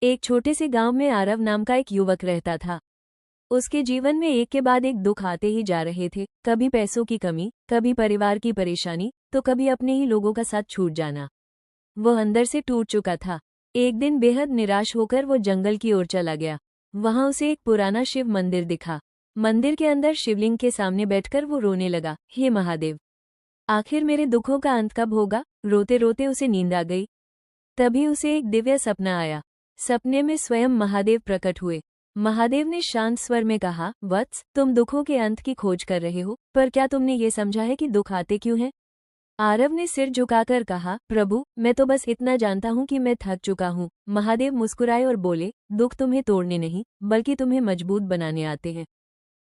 एक छोटे से गांव में आरव नाम का एक युवक रहता था। उसके जीवन में एक के बाद एक दुख आते ही जा रहे थे, कभी पैसों की कमी, कभी परिवार की परेशानी, तो कभी अपने ही लोगों का साथ छूट जाना। वो अंदर से टूट चुका था। एक दिन बेहद निराश होकर वो जंगल की ओर चला गया। वहां उसे एक पुराना शिव मंदिर दिखा। मंदिर के अंदर शिवलिंग के सामने बैठकर वो रोने लगा, हे महादेव, आखिर मेरे दुखों का अंत कब होगा। रोते रोते उसे नींद आ गई। तभी उसे एक दिव्य सपना आया। सपने में स्वयं महादेव प्रकट हुए। महादेव ने शांत स्वर में कहा, वत्स, तुम दुखों के अंत की खोज कर रहे हो, पर क्या तुमने ये समझा है कि दुख आते क्यों हैं? आरव ने सिर झुकाकर कहा, प्रभु, मैं तो बस इतना जानता हूँ कि मैं थक चुका हूँ। महादेव मुस्कुराए और बोले, दुख तुम्हें तोड़ने नहीं, बल्कि तुम्हें मजबूत बनाने आते हैं।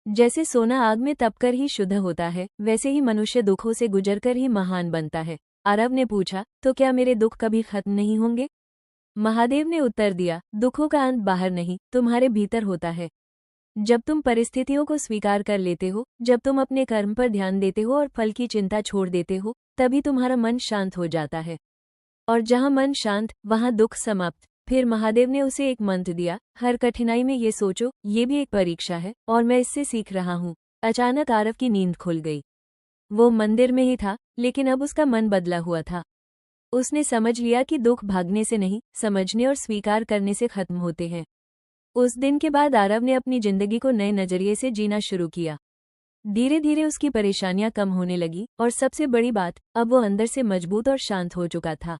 जैसे सोना आग में तपकर ही शुद्ध होता है, वैसे ही मनुष्य दुखों से गुजरकर ही महान बनता है। आरव ने पूछा, तो क्या मेरे दुख कभी खत्म नहीं होंगे? महादेव ने उत्तर दिया, दुखों का अंत बाहर नहीं, तुम्हारे भीतर होता है। जब तुम परिस्थितियों को स्वीकार कर लेते हो, जब तुम अपने कर्म पर ध्यान देते हो और फल की चिंता छोड़ देते हो, तभी तुम्हारा मन शांत हो जाता है। और जहाँ मन शांत, वहाँ दुख समाप्त। फिर महादेव ने उसे एक मंत्र दिया, हर कठिनाई में ये सोचो, ये भी एक परीक्षा है, और मैं इससे सीख रहा हूँ। अचानक आरव की नींद खुल गई। वो मंदिर में ही था, लेकिन अब उसका मन बदला हुआ था। उसने समझ लिया कि दुख भागने से नहीं, समझने और स्वीकार करने से खत्म होते हैं। उस दिन के बाद आरव ने अपनी जिंदगी को नए नजरिए से जीना शुरू किया। धीरे धीरे उसकी परेशानियां कम होने लगी, और सबसे बड़ी बात, अब वो अंदर से मजबूत और शांत हो चुका था।